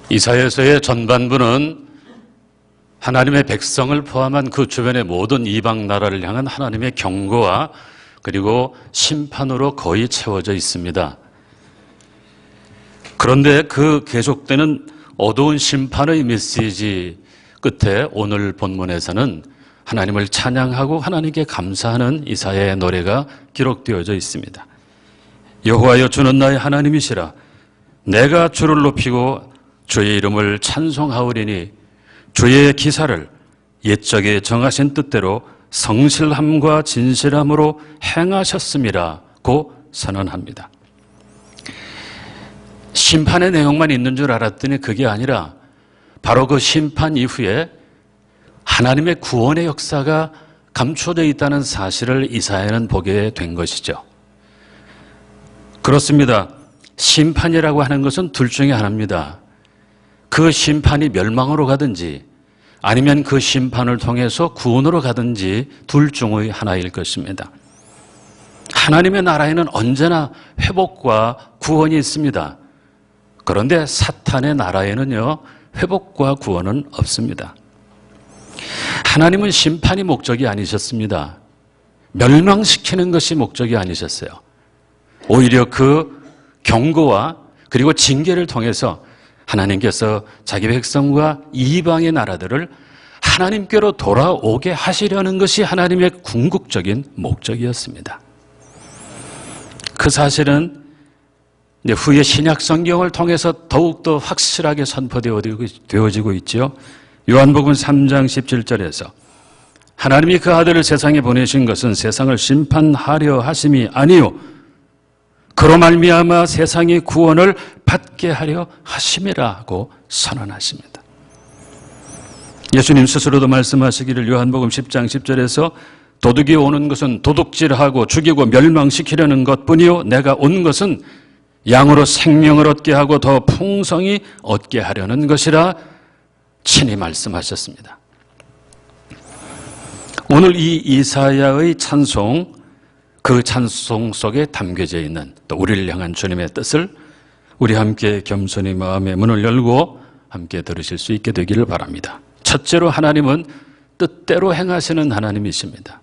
이사야서의 전반부는 하나님의 백성을 포함한 그 주변의 모든 이방 나라를 향한 하나님의 경고와 그리고 심판으로 거의 채워져 있습니다. 그런데 그 계속되는 어두운 심판의 메시지 끝에 오늘 본문에서는 하나님을 찬양하고 하나님께 감사하는 이사야의 노래가 기록되어져 있습니다. 여호와여, 주는 나의 하나님이시라. 내가 주를 높이고 주의 이름을 찬송하오리니 주의 기사를 옛적에 정하신 뜻대로 성실함과 진실함으로 행하셨음이라고 선언합니다. 심판의 내용만 있는 줄 알았더니 그게 아니라 바로 그 심판 이후에 하나님의 구원의 역사가 감춰져 있다는 사실을 이사야는 보게 된 것이죠. 그렇습니다. 심판이라고 하는 것은 둘 중에 하나입니다. 그 심판이 멸망으로 가든지 아니면 그 심판을 통해서 구원으로 가든지 둘 중의 하나일 것입니다. 하나님의 나라에는 언제나 회복과 구원이 있습니다. 그런데 사탄의 나라에는요, 회복과 구원은 없습니다. 하나님은 심판이 목적이 아니셨습니다. 멸망시키는 것이 목적이 아니셨어요. 오히려 그 경고와 그리고 징계를 통해서 하나님께서 자기 백성과 이방의 나라들을 하나님께로 돌아오게 하시려는 것이 하나님의 궁극적인 목적이었습니다. 그 사실은 후에 신약 성경을 통해서 더욱더 확실하게 선포되어지고 있죠. 요한복음 3장 17절에서 하나님이 그 아들을 세상에 보내신 것은 세상을 심판하려 하심이 아니요 그로 말미암아 세상이 구원을 받게 하려 하심이라고 선언하십니다. 예수님 스스로도 말씀하시기를 요한복음 10장 10절에서 도둑이 오는 것은 도둑질하고 죽이고 멸망시키려는 것뿐이요 내가 온 것은 양으로 생명을 얻게 하고 더 풍성히 얻게 하려는 것이라 친히 말씀하셨습니다. 오늘 이 이사야의 찬송, 그 찬송 속에 담겨져 있는 또 우리를 향한 주님의 뜻을 우리 함께 겸손히 마음의 문을 열고 함께 들으실 수 있게 되기를 바랍니다. 첫째로 하나님은 뜻대로 행하시는 하나님이십니다.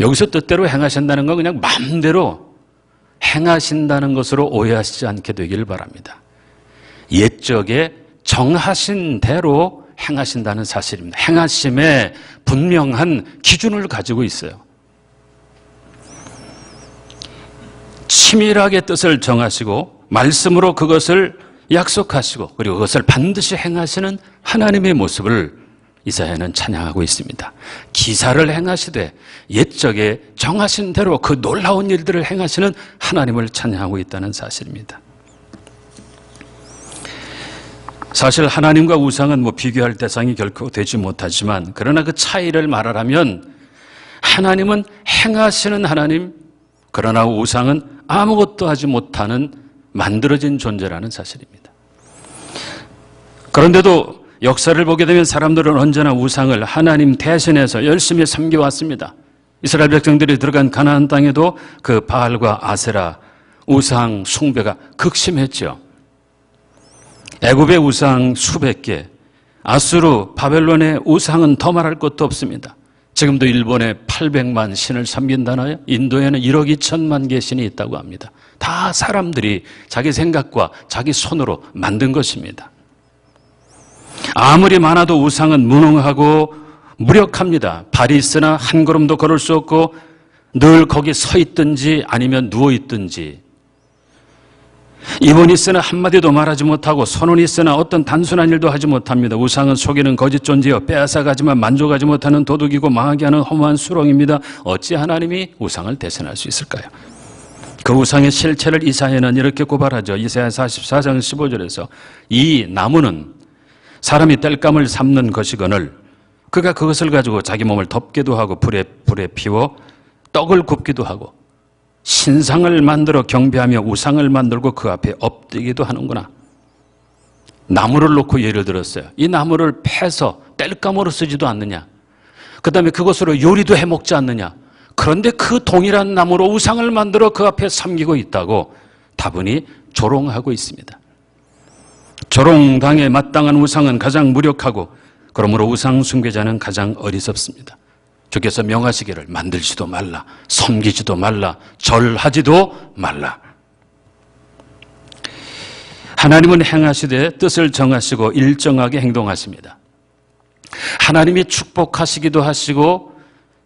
여기서 뜻대로 행하신다는 건 그냥 마음대로 행하신다는 것으로 오해하시지 않게 되기를 바랍니다. 옛적에 정하신 대로 행하신다는 사실입니다. 행하심에 분명한 기준을 가지고 있어요. 치밀하게 뜻을 정하시고 말씀으로 그것을 약속하시고 그리고 그것을 반드시 행하시는 하나님의 모습을 이사야는 찬양하고 있습니다. 기사를 행하시되 옛적에 정하신 대로 그 놀라운 일들을 행하시는 하나님을 찬양하고 있다는 사실입니다. 사실 하나님과 우상은 비교할 대상이 결코 되지 못하지만 그러나 그 차이를 말하라면 하나님은 행하시는 하나님, 그러나 우상은 아무것도 하지 못하는 만들어진 존재라는 사실입니다. 그런데도 역사를 보게 되면 사람들은 언제나 우상을 하나님 대신해서 열심히 섬겨왔습니다. 이스라엘 백성들이 들어간 가나안 땅에도 그 바알과 아세라 우상 숭배가 극심했죠. 애굽의 우상 수백 개, 아수르, 바벨론의 우상은 더 말할 것도 없습니다. 지금도 일본에 800만 신을 섬긴다나요? 인도에는 1억 2천만 개 신이 있다고 합니다. 다 사람들이 자기 생각과 자기 손으로 만든 것입니다. 아무리 많아도 우상은 무능하고 무력합니다. 발이 있으나 한 걸음도 걸을 수 없고 늘 거기 서 있든지 아니면 누워 있든지, 입은 있으나 한마디도 말하지 못하고 손은 있으나 어떤 단순한 일도 하지 못합니다. 우상은 속이는 거짓 존재여 빼앗아가지만 만족하지 못하는 도둑이고 망하게 하는 허무한 수렁입니다. 어찌 하나님이 우상을 대신할 수 있을까요? 그 우상의 실체를 이사야는 이렇게 고발하죠. 이사야 44장 15절에서 이 나무는 사람이 땔감을 삶는 것이거늘 그가 그것을 가지고 자기 몸을 덮기도 하고 불에 피워 떡을 굽기도 하고 신상을 만들어 경배하며 우상을 만들고 그 앞에 엎드기도 하는구나. 나무를 놓고 예를 들었어요. 이 나무를 패서 땔감으로 쓰지도 않느냐. 그 다음에 그것으로 요리도 해먹지 않느냐. 그런데 그 동일한 나무로 우상을 만들어 그 앞에 섬기고 있다고 다분히 조롱하고 있습니다. 조롱당에 마땅한 우상은 가장 무력하고 그러므로 우상 숭배자는 가장 어리석습니다. 주께서 명하시기를 만들지도 말라, 섬기지도 말라, 절하지도 말라. 하나님은 행하시되 뜻을 정하시고 일정하게 행동하십니다. 하나님이 축복하시기도 하시고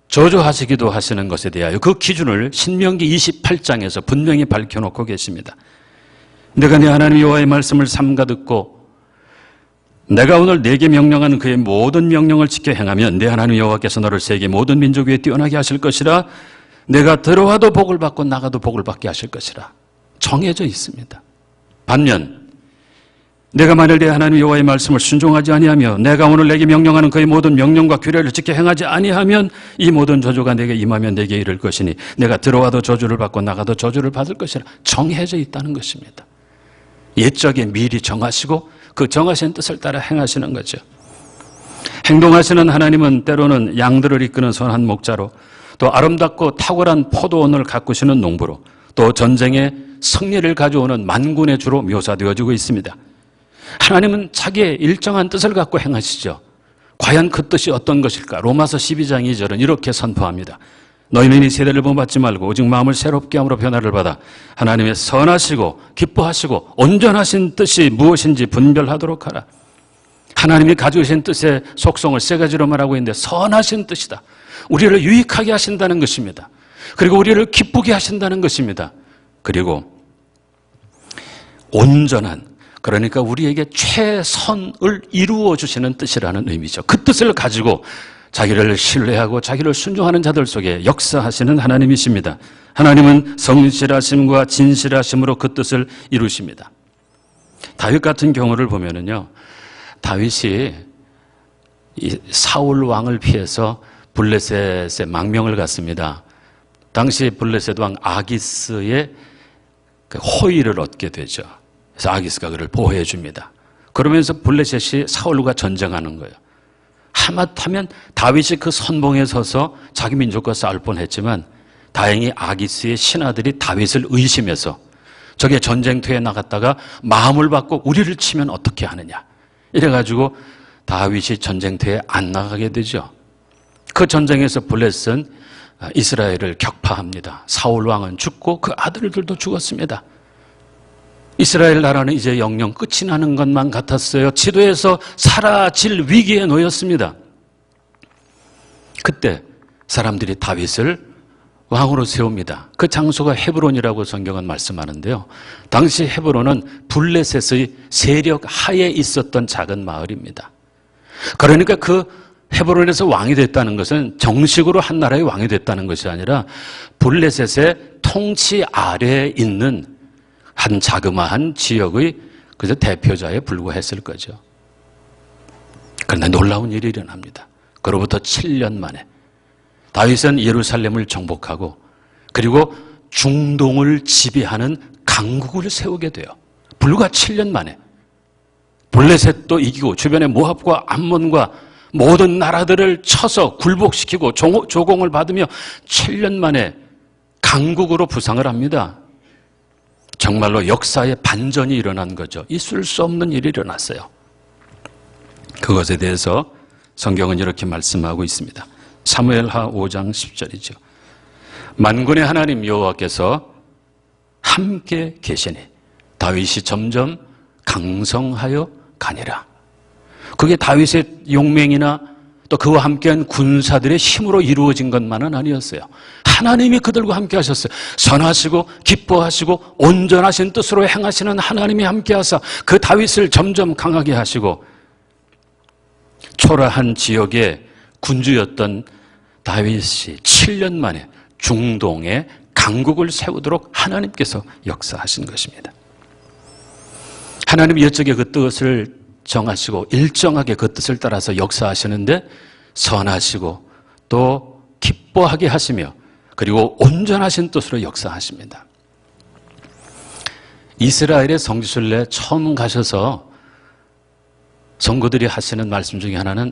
저주하시기도 하시는 것에 대하여 그 기준을 신명기 28장에서 분명히 밝혀놓고 계십니다. 내가 네 하나님 여호와의 말씀을 삼가 듣고 내가 오늘 네게 명령하는 그의 모든 명령을 지켜 행하면 네 하나님 여호와께서 너를 세계 모든 민족 위에 뛰어나게 하실 것이라. 내가 들어와도 복을 받고 나가도 복을 받게 하실 것이라. 정해져 있습니다. 반면 내가 만일 내 하나님 여호와의 말씀을 순종하지 아니하며 내가 오늘 내게 명령하는 그의 모든 명령과 규례를 지켜 행하지 아니하면 이 모든 저주가 내게 임하면 내게 이를 것이니 내가 들어와도 저주를 받고 나가도 저주를 받을 것이라. 정해져 있다는 것입니다. 옛적에 미리 정하시고 그 정하신 뜻을 따라 행하시는 거죠. 행동하시는 하나님은 때로는 양들을 이끄는 선한 목자로, 또 아름답고 탁월한 포도원을 가꾸시는 농부로, 또 전쟁에 승리를 가져오는 만군의 주로 묘사되어지고 있습니다. 하나님은 자기의 일정한 뜻을 갖고 행하시죠. 과연 그 뜻이 어떤 것일까? 로마서 12장 2절은 이렇게 선포합니다. 너희는 이 세대를 본받지 말고 오직 마음을 새롭게 함으로 변화를 받아 하나님의 선하시고 기뻐하시고 온전하신 뜻이 무엇인지 분별하도록 하라. 하나님이 가지신 뜻의 속성을 세 가지로 말하고 있는데 선하신 뜻이다. 우리를 유익하게 하신다는 것입니다. 그리고 우리를 기쁘게 하신다는 것입니다. 그리고 온전한, 그러니까 우리에게 최선을 이루어 주시는 뜻이라는 의미죠. 그 뜻을 가지고 자기를 신뢰하고 자기를 순종하는 자들 속에 역사하시는 하나님이십니다. 하나님은 성실하심과 진실하심으로 그 뜻을 이루십니다. 다윗 같은 경우를 보면은요, 다윗이 이 사울 왕을 피해서 블레셋의 망명을 갔습니다. 당시 블레셋 왕 아기스의 그 호의를 얻게 되죠. 그래서 아기스가 그를 보호해 줍니다. 그러면서 블레셋이 사울과 전쟁하는 거예요. 하마터면 다윗이 그 선봉에 서서 자기 민족과 싸울 뻔했지만 다행히 아기스의 신하들이 다윗을 의심해서 저게 전쟁터에 나갔다가 마음을 받고 우리를 치면 어떻게 하느냐, 이래가지고 다윗이 전쟁터에 안 나가게 되죠. 그 전쟁에서 블레셋은 이스라엘을 격파합니다. 사울 왕은 죽고 그 아들들도 죽었습니다. 이스라엘 나라는 이제 영영 끝이 나는 것만 같았어요. 지도에서 사라질 위기에 놓였습니다. 그때 사람들이 다윗을 왕으로 세웁니다. 그 장소가 헤브론이라고 성경은 말씀하는데요. 당시 헤브론은 블레셋의 세력 하에 있었던 작은 마을입니다. 그러니까 그 헤브론에서 왕이 됐다는 것은 정식으로 한 나라의 왕이 됐다는 것이 아니라 블레셋의 통치 아래에 있는 한 자그마한 지역의 그저 대표자에 불과했을 거죠. 그런데 놀라운 일이 일어납니다. 그로부터 7년 만에 다윗은 예루살렘을 정복하고 그리고 중동을 지배하는 강국을 세우게 돼요. 불과 7년 만에. 블레셋도 이기고 주변의 모압과 암몬과 모든 나라들을 쳐서 굴복시키고 조공을 받으며 7년 만에 강국으로 부상을 합니다. 정말로 역사의 반전이 일어난 거죠. 있을 수 없는 일이 일어났어요. 그것에 대해서 성경은 이렇게 말씀하고 있습니다. 사무엘하 5장 10절이죠. 만군의 하나님 여호와께서 함께 계시니 다윗이 점점 강성하여 가니라. 그게 다윗의 용맹이나 또 그와 함께한 군사들의 힘으로 이루어진 것만은 아니었어요. 하나님이 그들과 함께 하셨어요. 선하시고 기뻐하시고 온전하신 뜻으로 행하시는 하나님이 함께 하사 그 다윗을 점점 강하게 하시고 초라한 지역의 군주였던 다윗이 7년 만에 중동에 강국을 세우도록 하나님께서 역사하신 것입니다. 하나님이 옛적에 그 뜻을 정하시고 일정하게 그 뜻을 따라서 역사하시는데 선하시고 또 기뻐하게 하시며 그리고 온전하신 뜻으로 역사하십니다. 이스라엘의 성지순례 처음 가셔서 성도들이 하시는 말씀 중에 하나는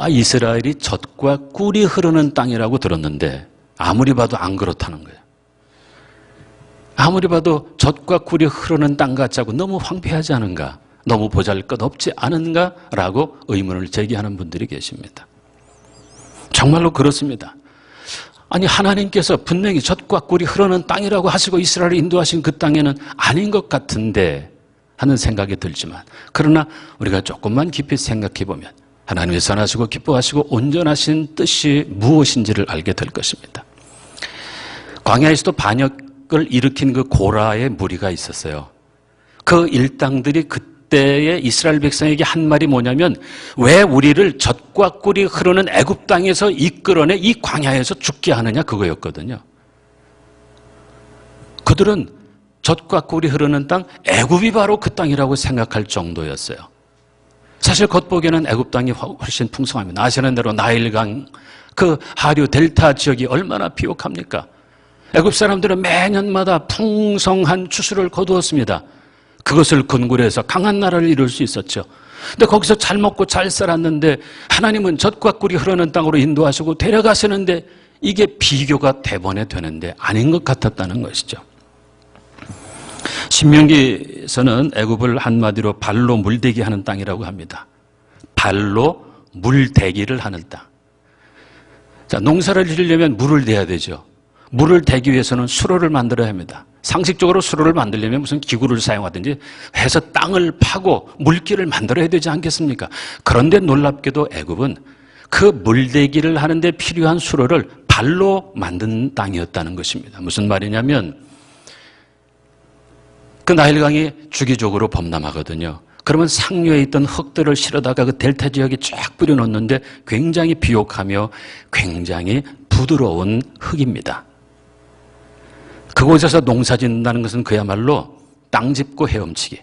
이스라엘이 젖과 꿀이 흐르는 땅이라고 들었는데 아무리 봐도 안 그렇다는 거예요. 아무리 봐도 젖과 꿀이 흐르는 땅 같지 않고 너무 황폐하지 않은가? 너무 보잘것없지 않은가라고 의문을 제기하는 분들이 계십니다. 정말로 그렇습니다. 아니 하나님께서 분명히 젖과 꿀이 흐르는 땅이라고 하시고 이스라엘을 인도하신 그 땅에는 아닌 것 같은데 하는 생각이 들지만, 그러나 우리가 조금만 깊이 생각해 보면 하나님의 선하시고 기뻐하시고 온전하신 뜻이 무엇인지를 알게 될 것입니다. 광야에서도 반역을 일으킨 그 고라의 무리가 있었어요. 그 일당들이 그때의 이스라엘 백성에게 한 말이 뭐냐면, 왜 우리를 젖과 꿀이 흐르는 애굽 땅에서 이끌어내 이 광야에서 죽게 하느냐, 그거였거든요. 그들은 젖과 꿀이 흐르는 땅, 애굽이 바로 그 땅이라고 생각할 정도였어요. 사실 겉보기에는 애굽 땅이 훨씬 풍성합니다. 아시는 대로 나일강 그 하류 델타 지역이 얼마나 비옥합니까? 애굽 사람들은 매년마다 풍성한 추수를 거두었습니다. 그것을 근거로 해서 강한 나라를 이룰 수 있었죠. 근데 거기서 잘 먹고 잘 살았는데 하나님은 젖과 꿀이 흐르는 땅으로 인도하시고 데려가시는데 이게 비교가 대번에 되는데 아닌 것 같았다는 것이죠. 신명기에서는 애굽을 한마디로 발로 물대기 하는 땅이라고 합니다. 발로 물대기를 하는 땅. 자, 농사를 지으려면 물을 대야 되죠. 물을 대기 위해서는 수로를 만들어야 합니다. 상식적으로 수로를 만들려면 무슨 기구를 사용하든지 해서 땅을 파고 물길을 만들어야 되지 않겠습니까? 그런데 놀랍게도 애굽은 그 물대기를 하는데 필요한 수로를 발로 만든 땅이었다는 것입니다. 무슨 말이냐면 그 나일강이 주기적으로 범람하거든요. 그러면 상류에 있던 흙들을 실어다가 그 델타 지역에 쫙 뿌려놓는데 굉장히 비옥하며 굉장히 부드러운 흙입니다. 그곳에서 농사 짓는다는 것은 그야말로 땅 짚고 헤엄치기.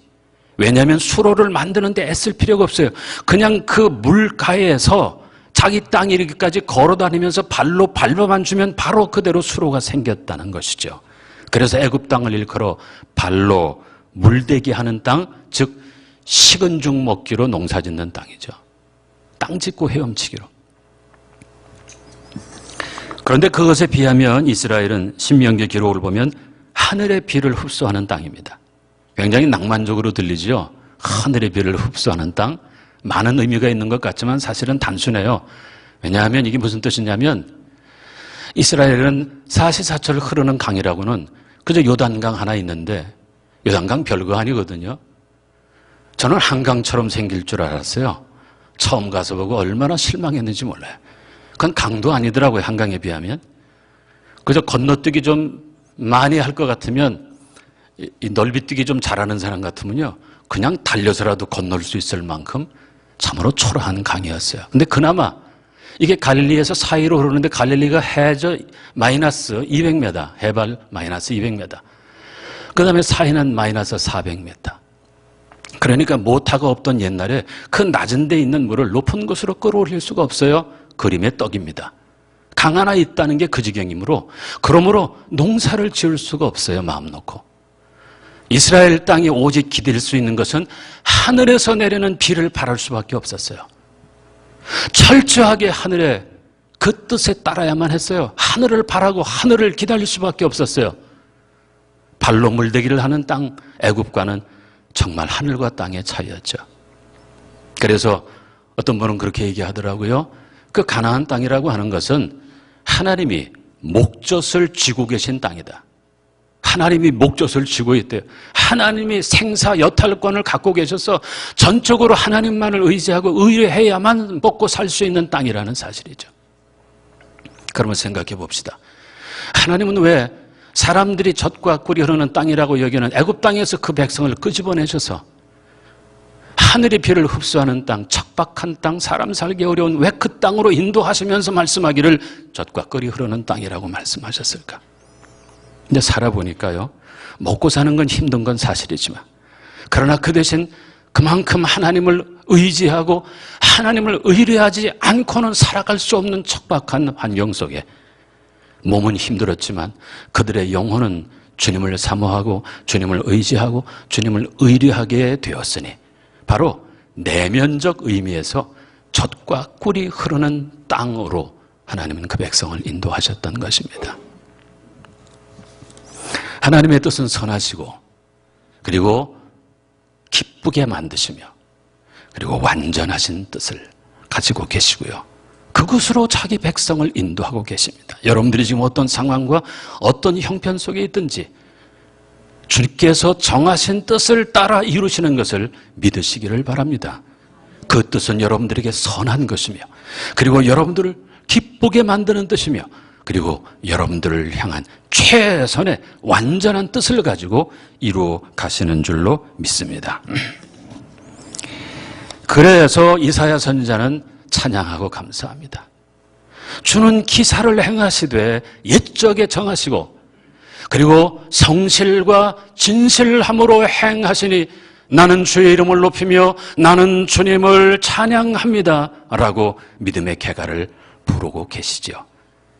왜냐하면 수로를 만드는데 애쓸 필요가 없어요. 그냥 그 물가에서 자기 땅 이르기까지 걸어다니면서 발로 밟아만 주면 바로 그대로 수로가 생겼다는 것이죠. 그래서 애굽 땅을 일컬어 발로 물대기 하는 땅, 즉 식은 죽 먹기로 농사 짓는 땅이죠. 땅 짚고 헤엄치기로. 그런데 그것에 비하면 이스라엘은 신명기 기록을 보면 하늘의 비를 흡수하는 땅입니다. 굉장히 낭만적으로 들리죠. 하늘의 비를 흡수하는 땅. 많은 의미가 있는 것 같지만 사실은 단순해요. 왜냐하면 이게 무슨 뜻이냐면 이스라엘은 사시사철 흐르는 강이라고는 그저 요단강 하나 있는데 요단강 별거 아니거든요. 저는 한강처럼 생길 줄 알았어요. 처음 가서 보고 얼마나 실망했는지 몰라요. 그건 강도 아니더라고요, 한강에 비하면. 그저 건너뛰기 좀 많이 할 것 같으면, 이 넓이뛰기 좀 잘하는 사람 같으면요, 그냥 달려서라도 건널 수 있을 만큼 참으로 초라한 강이었어요. 근데 그나마 이게 갈릴리에서 사이로 흐르는데 갈릴리가 해저 마이너스 200m, 해발 마이너스 200m. 그 다음에 사이는 마이너스 400m. 그러니까 모타가 없던 옛날에 그 낮은 데 있는 물을 높은 곳으로 끌어올릴 수가 없어요. 그림의 떡입니다. 강 하나 있다는 게 그 지경이므로, 그러므로 농사를 지을 수가 없어요, 마음 놓고. 이스라엘 땅이 오직 기댈 수 있는 것은 하늘에서 내리는 비를 바랄 수밖에 없었어요. 철저하게 하늘의 그 뜻에 따라야만 했어요. 하늘을 바라고 하늘을 기다릴 수밖에 없었어요. 발로 물대기를 하는 땅 애굽과는 정말 하늘과 땅의 차이였죠. 그래서 어떤 분은 그렇게 얘기하더라고요. 그 가나안 땅이라고 하는 것은 하나님이 목젖을 쥐고 계신 땅이다. 하나님이 목젖을 쥐고 있대요. 하나님이 생사 여탈권을 갖고 계셔서 전적으로 하나님만을 의지하고 의뢰해야만 먹고 살 수 있는 땅이라는 사실이죠. 그러면 생각해 봅시다. 하나님은 왜 사람들이 젖과 꿀이 흐르는 땅이라고 여기는 애굽 땅에서 그 백성을 끄집어내셔서 하늘의 비를 흡수하는 땅, 척박한 땅, 사람 살기 어려운 왜 그 땅으로 인도하시면서 말씀하기를 젖과 꿀이 흐르는 땅이라고 말씀하셨을까? 근데 살아보니까요, 먹고 사는 건 힘든 건 사실이지만, 그러나 그 대신 그만큼 하나님을 의지하고 하나님을 의뢰하지 않고는 살아갈 수 없는 척박한 환경 속에 몸은 힘들었지만 그들의 영혼은 주님을 사모하고 주님을 의지하고 주님을 의뢰하게 되었으니 바로 내면적 의미에서 젖과 꿀이 흐르는 땅으로 하나님은 그 백성을 인도하셨던 것입니다. 하나님의 뜻은 선하시고, 그리고 기쁘게 만드시며 그리고 완전하신 뜻을 가지고 계시고요. 그곳으로 자기 백성을 인도하고 계십니다. 여러분들이 지금 어떤 상황과 어떤 형편 속에 있든지 주님께서 정하신 뜻을 따라 이루시는 것을 믿으시기를 바랍니다. 그 뜻은 여러분들에게 선한 것이며 그리고 여러분들을 기쁘게 만드는 뜻이며 그리고 여러분들을 향한 최선의 완전한 뜻을 가지고 이루어 가시는 줄로 믿습니다. 그래서 이사야 선지자는 찬양하고 감사합니다. 주는 기사를 행하시되 옛적에 정하시고 그리고 성실과 진실함으로 행하시니 나는 주의 이름을 높이며 나는 주님을 찬양합니다 라고 믿음의 개가를 부르고 계시죠.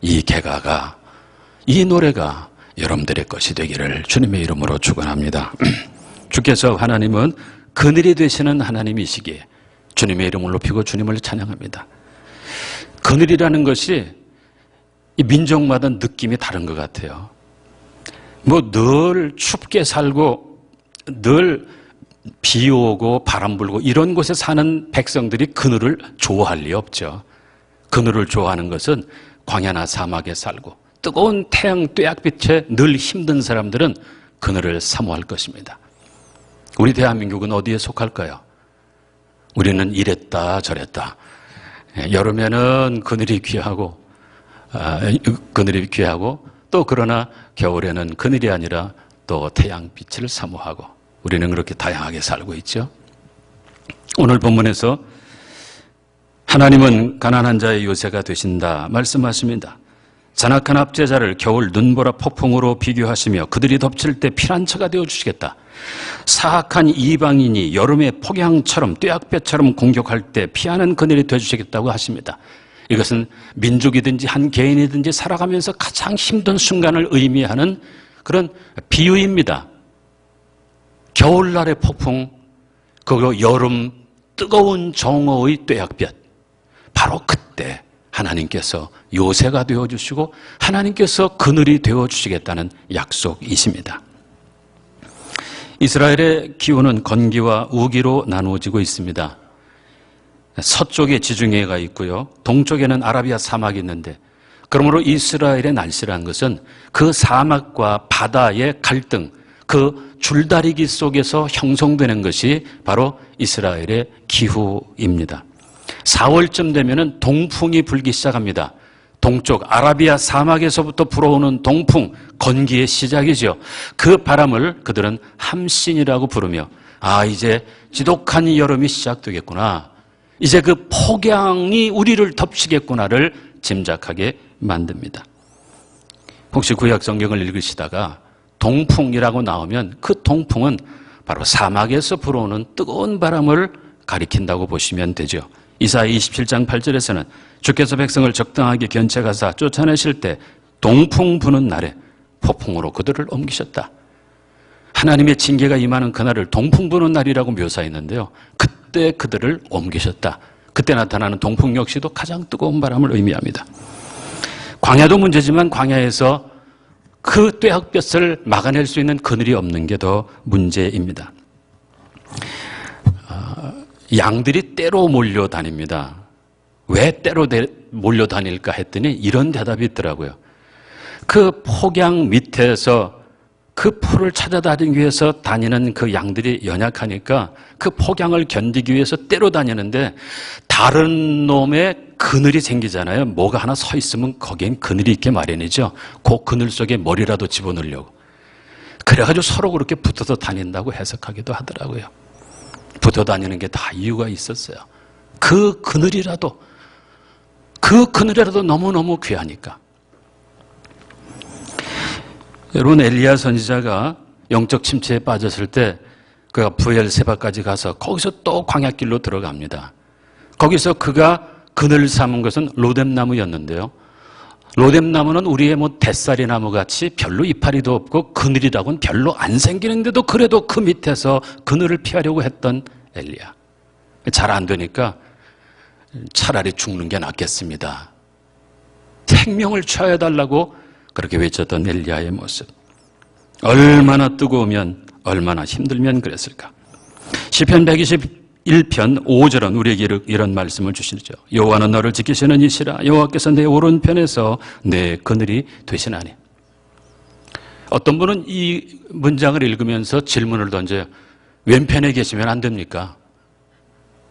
이 개가가, 이 노래가 여러분들의 것이 되기를 주님의 이름으로 축원합니다. 주께서 하나님은 그늘이 되시는 하나님이시기에 주님의 이름을 높이고 주님을 찬양합니다. 그늘이라는 것이 이 민족마다 느낌이 다른 것 같아요. 뭐 늘 춥게 살고 늘 비 오고 바람 불고 이런 곳에 사는 백성들이 그늘을 좋아할 리 없죠. 그늘을 좋아하는 것은 광야나 사막에 살고 뜨거운 태양 뙤약빛에 늘 힘든 사람들은 그늘을 사모할 것입니다. 우리 대한민국은 어디에 속할까요? 우리는 이랬다 저랬다. 여름에는 그늘이 귀하고 또 그러나 겨울에는 그늘이 아니라 또 태양빛을 사모하고 우리는 그렇게 다양하게 살고 있죠. 오늘 본문에서 하나님은 가난한 자의 요새가 되신다 말씀하십니다. 잔악한 압제자를 겨울 눈보라 폭풍으로 비교하시며 그들이 덮칠 때 피난처가 되어주시겠다. 사악한 이방인이 여름의 폭양처럼 뙤약볕처럼 공격할 때 피하는 그늘이 되어주시겠다고 하십니다. 이것은 민족이든지 한 개인이든지 살아가면서 가장 힘든 순간을 의미하는 그런 비유입니다. 겨울날의 폭풍, 그리고 여름 뜨거운 정오의 뙤약볕, 바로 그때 하나님께서 요새가 되어주시고 하나님께서 그늘이 되어주시겠다는 약속이십니다. 이스라엘의 기후는 건기와 우기로 나누어지고 있습니다. 서쪽에 지중해가 있고요. 동쪽에는 아라비아 사막이 있는데 그러므로 이스라엘의 날씨라는 것은 그 사막과 바다의 갈등, 그 줄다리기 속에서 형성되는 것이 바로 이스라엘의 기후입니다. 4월쯤 되면은 동풍이 불기 시작합니다. 동쪽 아라비아 사막에서부터 불어오는 동풍, 건기의 시작이죠. 그 바람을 그들은 함신이라고 부르며 이제 지독한 여름이 시작되겠구나. 이제 그 폭양이 우리를 덮치겠구나를 짐작하게 만듭니다. 혹시 구약 성경을 읽으시다가 동풍이라고 나오면 그 동풍은 바로 사막에서 불어오는 뜨거운 바람을 가리킨다고 보시면 되죠. 이사야 27장 8절에서는 주께서 백성을 적당하게 견책하사 쫓아내실 때 동풍 부는 날에 폭풍으로 그들을 옮기셨다. 하나님의 징계가 임하는 그날을 동풍 부는 날이라고 묘사했는데요. 그때 그들을 옮기셨다. 그때 나타나는 동풍 역시도 가장 뜨거운 바람을 의미합니다. 광야도 문제지만 광야에서 그 뙤약볕을 막아낼 수 있는 그늘이 없는 게 더 문제입니다. 양들이 떼로 몰려다닙니다. 왜 떼로 몰려다닐까 했더니 이런 대답이 있더라고요. 그 폭양 밑에서 그 풀을 찾아다니기 위해서 다니는 그 양들이 연약하니까 그 폭양을 견디기 위해서 떼로 다니는데 다른 놈의 그늘이 생기잖아요. 뭐가 하나 서 있으면 거기엔 그늘이 있게 마련이죠. 그 그늘 속에 머리라도 집어넣으려고. 그래가지고 서로 그렇게 붙어서 다닌다고 해석하기도 하더라고요. 붙어 다니는 게 다 이유가 있었어요. 그 그늘이라도 너무너무 귀하니까. 여러분, 엘리야 선지자가 영적 침체에 빠졌을 때 그가 부엘세바까지 가서 거기서 또 광야길로 들어갑니다. 거기서 그가 그늘 삼은 것은 로뎀나무였는데요. 로뎀나무는 우리의 대살이 나무 같이 별로 이파리도 없고 그늘이라고는 별로 안 생기는데도 그래도 그 밑에서 그늘을 피하려고 했던 엘리야. 잘 안 되니까 차라리 죽는 게 낫겠습니다. 생명을 취하여달라고 그렇게 외쳤던 엘리야의 모습. 얼마나 뜨거우면 얼마나 힘들면 그랬을까. 시편 121편 5절은 우리에게 이런 말씀을 주시죠. 여호와는 너를 지키시는 이시라. 여호와께서 내 오른편에서 내 그늘이 되시나니. 어떤 분은 이 문장을 읽으면서 질문을 던져요. 왼편에 계시면 안 됩니까?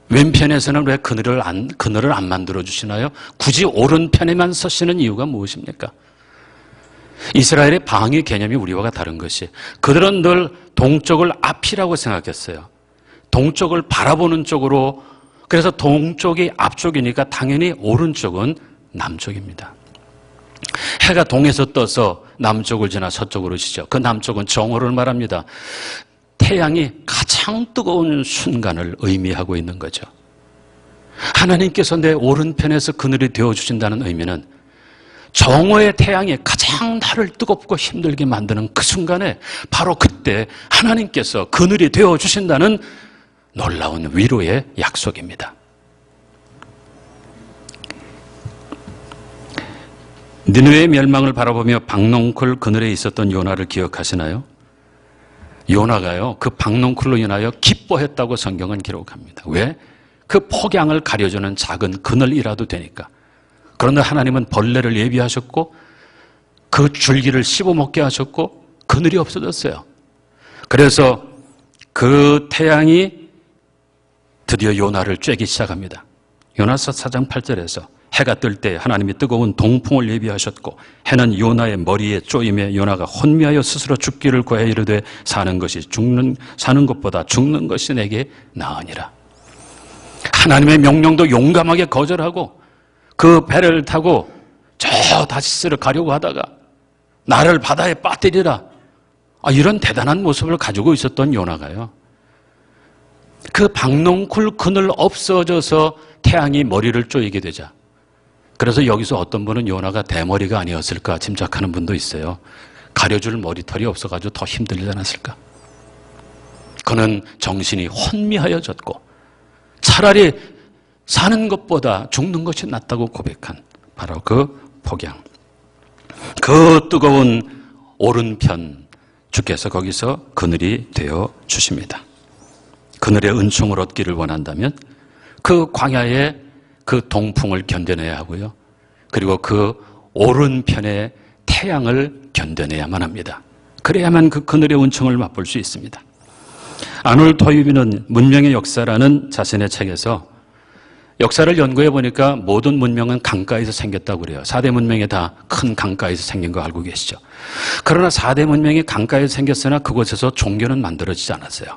왼편에서는 왜 그늘을 안 만들어 주시나요? 굳이 오른편에만 서시는 이유가 무엇입니까? 이스라엘의 방위 개념이 우리와 다른 것이, 그들은 늘 동쪽을 앞이라고 생각했어요. 동쪽을 바라보는 쪽으로. 그래서 동쪽이 앞쪽이니까 당연히 오른쪽은 남쪽입니다. 해가 동에서 떠서 남쪽을 지나 서쪽으로 지죠. 그 남쪽은 정오를 말합니다. 태양이 가장 뜨거운 순간을 의미하고 있는 거죠. 하나님께서 내 오른편에서 그늘이 되어주신다는 의미는 정오의 태양이 가장 나를 뜨겁고 힘들게 만드는 그 순간에 바로 그때 하나님께서 그늘이 되어주신다는 놀라운 위로의 약속입니다. 니느웨의 멸망을 바라보며 박농쿨 그늘에 있었던 요나를 기억하시나요? 요나가요, 그 박농쿨로 인하여 기뻐했다고 성경은 기록합니다. 왜? 그 폭양을 가려주는 작은 그늘이라도 되니까. 그런데 하나님은 벌레를 예비하셨고 그 줄기를 씹어먹게 하셨고 그늘이 없어졌어요. 그래서 그 태양이 드디어 요나를 쬐기 시작합니다. 요나서 4장 8절에서 해가 뜰 때 하나님이 뜨거운 동풍을 예비하셨고 해는 요나의 머리에 쪼임에 요나가 혼미하여 스스로 죽기를 구하여 이르되 사는 것보다 죽는 것이 내게 나으니라. 하나님의 명령도 용감하게 거절하고 그 배를 타고 저 다시스를 가려고 하다가 나를 바다에 빠뜨리라, 이런 대단한 모습을 가지고 있었던 요나가요, 그 박농쿨 그늘 없어져서 태양이 머리를 쪼이게 되자, 그래서 여기서 어떤 분은 요나가 대머리가 아니었을까 짐작하는 분도 있어요. 가려줄 머리털이 없어가지고 더 힘들지 않았을까. 그는 정신이 혼미하여졌고 차라리 사는 것보다 죽는 것이 낫다고 고백한 바로 그 폭양, 그 뜨거운 오른편, 주께서 거기서 그늘이 되어 주십니다. 그늘의 은총을 얻기를 원한다면 그 광야에 그 동풍을 견뎌내야 하고요, 그리고 그 오른편의 태양을 견뎌내야만 합니다. 그래야만 그 그늘의 은총을 맛볼 수 있습니다. 아놀 토이비는 문명의 역사라는 자신의 책에서 역사를 연구해 보니까 모든 문명은 강가에서 생겼다고 그래요. 4대 문명이 다 큰 강가에서 생긴 거 알고 계시죠? 그러나 4대 문명이 강가에서 생겼으나 그곳에서 종교는 만들어지지 않았어요.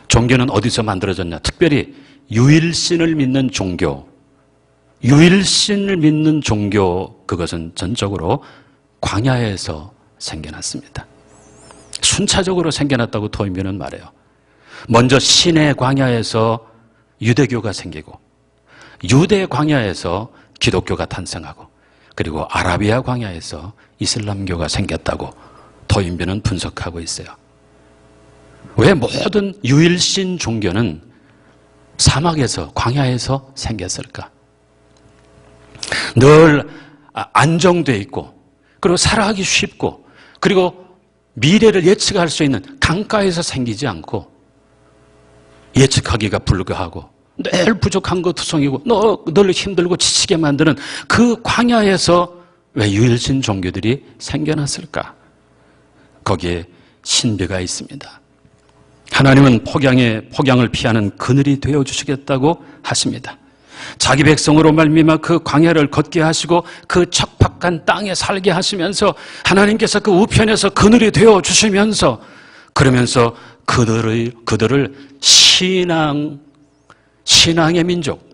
종교는 어디서 만들어졌냐? 특별히 유일신을 믿는 종교, 그것은 전적으로 광야에서 생겨났습니다. 순차적으로 생겨났다고 토이비는 말해요. 먼저 시내 광야에서 유대교가 생기고 유대 광야에서 기독교가 탄생하고 그리고 아라비아 광야에서 이슬람교가 생겼다고 토인비는 분석하고 있어요. 왜 모든 유일신 종교는 사막에서, 광야에서 생겼을까? 늘 안정돼 있고 그리고 살아가기 쉽고 그리고 미래를 예측할 수 있는 강가에서 생기지 않고 예측하기가 불가하고 늘 부족한 거 투성이고 늘 힘들고 지치게 만드는 그 광야에서 왜 유일신 종교들이 생겨났을까? 거기에 신비가 있습니다. 하나님은 폭양을 피하는 그늘이 되어주시겠다고 하십니다. 자기 백성으로 말미암아 그 광야를 걷게 하시고 그 척박한 땅에 살게 하시면서 하나님께서 그 우편에서 그늘이 되어주시면서 그러면서 그들을 신앙의 민족,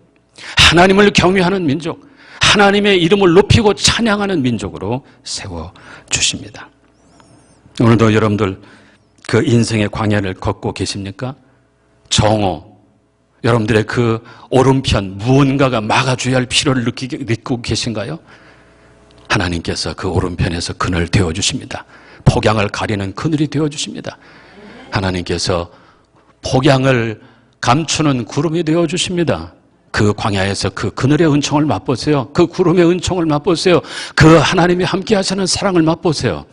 하나님을 경외하는 민족, 하나님의 이름을 높이고 찬양하는 민족으로 세워주십니다. 오늘도 여러분들 그 인생의 광야를 걷고 계십니까? 정오, 여러분들의 그 오른편 무언가가 막아줘야 할 필요를 느끼고 계신가요? 하나님께서 그 오른편에서 그늘 되어주십니다. 폭양을 가리는 그늘이 되어주십니다. 하나님께서 폭양을 감추는 구름이 되어주십니다. 그 광야에서 그 그늘의 은총을 맛보세요. 그 구름의 은총을 맛보세요. 그 하나님이 함께 하시는 사랑을 맛보세요.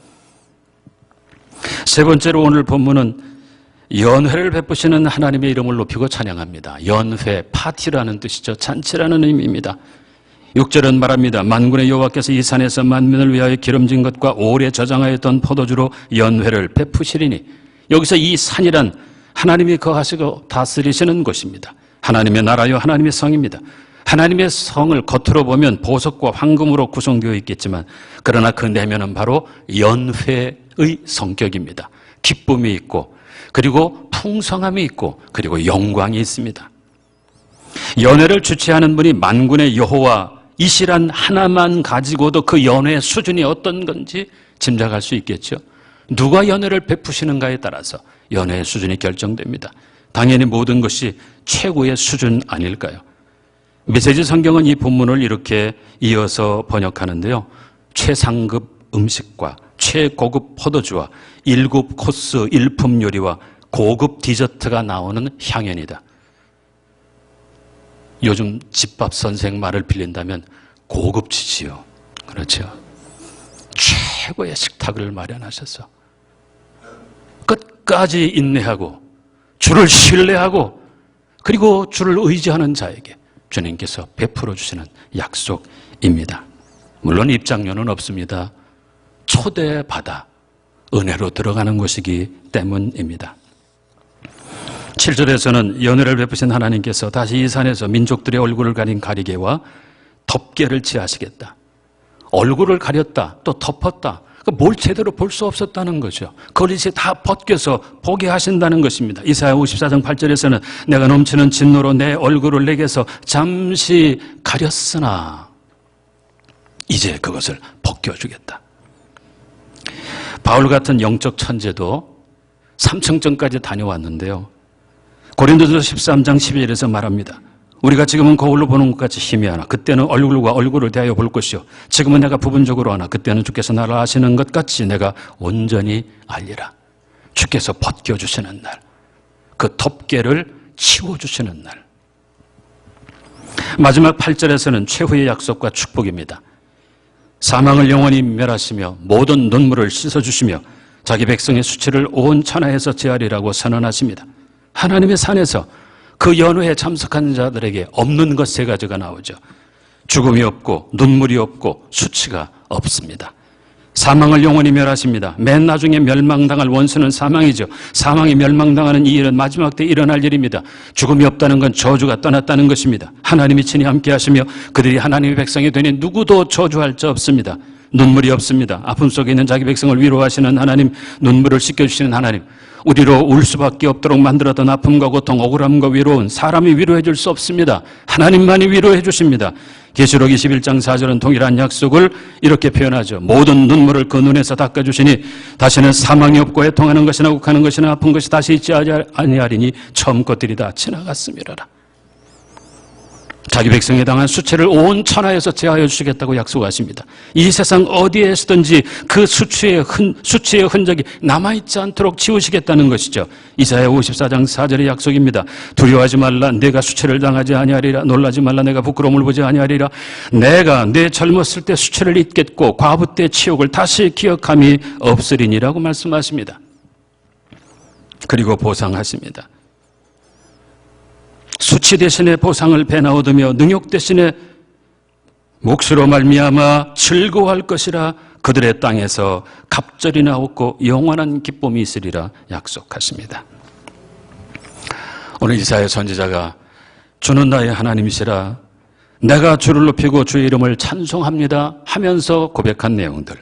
세 번째로 오늘 본문은 연회를 베푸시는 하나님의 이름을 높이고 찬양합니다. 연회, 파티라는 뜻이죠. 잔치라는 의미입니다. 6절은 말합니다. 만군의 여호와께서 이 산에서 만민을 위하여 기름진 것과 오래 저장하였던 포도주로 연회를 베푸시리니, 여기서 이 산이란 하나님이 거하시고 다스리시는 곳입니다. 하나님의 나라요 하나님의 성입니다. 하나님의 성을 겉으로 보면 보석과 황금으로 구성되어 있겠지만, 그러나 그 내면은 바로 연회의 성격입니다. 기쁨이 있고, 그리고 풍성함이 있고, 그리고 영광이 있습니다. 연회를 주최하는 분이 만군의 여호와이시란 하나만 가지고도 그 연회의 수준이 어떤 건지 짐작할 수 있겠죠. 누가 연회를 베푸시는가에 따라서 연회의 수준이 결정됩니다. 당연히 모든 것이 최고의 수준 아닐까요? 메시지 성경은 이 본문을 이렇게 이어서 번역하는데요. 최상급 음식과 최고급 포도주와 1급 코스 일품 요리와 고급 디저트가 나오는 향연이다. 요즘 집밥 선생 말을 빌린다면 고급지지요. 그렇죠. 최고의 식탁을 마련하셔서 끝까지 인내하고 주를 신뢰하고 그리고 주를 의지하는 자에게 주님께서 베풀어 주시는 약속입니다. 물론 입장료는 없습니다. 초대받아 은혜로 들어가는 것이기 때문입니다. 7절에서는 연회를 베푸신 하나님께서 다시 이 산에서 민족들의 얼굴을 가린 가리개와 덮개를 취하시겠다. 얼굴을 가렸다, 또 덮었다. 뭘 제대로 볼 수 없었다는 거죠. 그걸 이제 다 벗겨서 보게 하신다는 것입니다. 이사야 54장 8절에서는 내가 넘치는 진노로 내 얼굴을 내게서 잠시 가렸으나 이제 그것을 벗겨주겠다. 바울 같은 영적 천재도 삼층전까지 다녀왔는데요. 고린도전서 13장 12절에서 말합니다. 우리가 지금은 거울로 보는 것 같이 희미하나 그때는 얼굴과 얼굴을 대하여 볼 것이요 지금은 내가 부분적으로 하나 그때는 주께서 나를 아시는 것 같이 내가 온전히 알리라. 주께서 벗겨주시는 날, 그 덮개를 치워주시는 날. 마지막 8절에서는 최후의 약속과 축복입니다. 사망을 영원히 멸하시며 모든 눈물을 씻어주시며 자기 백성의 수치를 온 천하에서 제하리라고 선언하십니다. 하나님의 산에서 그 연회에 참석한 자들에게 없는 것 세 가지가 나오죠. 죽음이 없고 눈물이 없고 수치가 없습니다. 사망을 영원히 멸하십니다. 맨 나중에 멸망당할 원수는 사망이죠. 사망이 멸망당하는 이 일은 마지막 때 일어날 일입니다. 죽음이 없다는 건 저주가 떠났다는 것입니다. 하나님이 친히 함께 하시며 그들이 하나님의 백성이 되니 누구도 저주할 자 없습니다. 눈물이 없습니다. 아픔 속에 있는 자기 백성을 위로하시는 하나님, 눈물을 씻겨주시는 하나님, 우리로 울 수밖에 없도록 만들었던 아픔과 고통, 억울함과 위로운 사람이 위로해 줄 수 없습니다. 하나님만이 위로해 주십니다. 계시록 21장 4절은 동일한 약속을 이렇게 표현하죠. 모든 눈물을 그 눈에서 닦아주시니 다시는 사망이 없고 애통하는 것이나 욱하는 것이나 아픈 것이 다시 있지 아니하리니 처음 것들이 다 지나갔음이라라. 자기 백성에 당한 수치를 온 천하에서 제하여 주시겠다고 약속하십니다. 이 세상 어디에서든지 그 수치의 흔적이 남아있지 않도록 지우시겠다는 것이죠. 이사야 54장 4절의 약속입니다. 두려워하지 말라. 내가 수치를 당하지 아니하리라. 놀라지 말라. 내가 부끄러움을 보지 아니하리라. 내가 내 젊었을 때 수치를 잊겠고 과부 때 치욕을 다시 기억함이 없으리니라고 말씀하십니다. 그리고 보상하십니다. 수치 대신에 보상을 배나 얻으며 능욕 대신에 몫으로 말미암아 즐거워할 것이라. 그들의 땅에서 갑절이나 없고 영원한 기쁨이 있으리라 약속하십니다. 오늘 이사야 선지자가 주는 나의 하나님이시라 내가 주를 높이고 주의 이름을 찬송합니다 하면서 고백한 내용들,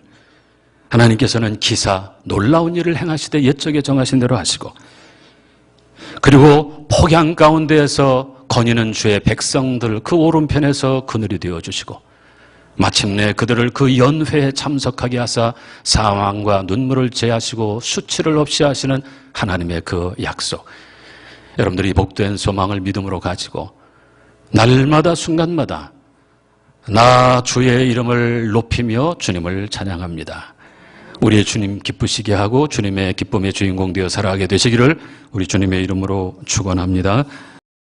하나님께서는 기사 놀라운 일을 행하시되 옛적에 정하신 대로 하시고, 그리고 폭양 가운데에서 거니는 주의 백성들 그 오른편에서 그늘이 되어주시고, 마침내 그들을 그 연회에 참석하게 하사 사망과 눈물을 제하시고 수치를 없이 하시는 하나님의 그 약속. 여러분들이 복된 소망을 믿음으로 가지고 날마다 순간마다 나 주의 이름을 높이며 주님을 찬양합니다. 우리의 주님 기쁘시게 하고 주님의 기쁨의 주인공 되어 살아가게 되시기를 우리 주님의 이름으로 축원합니다.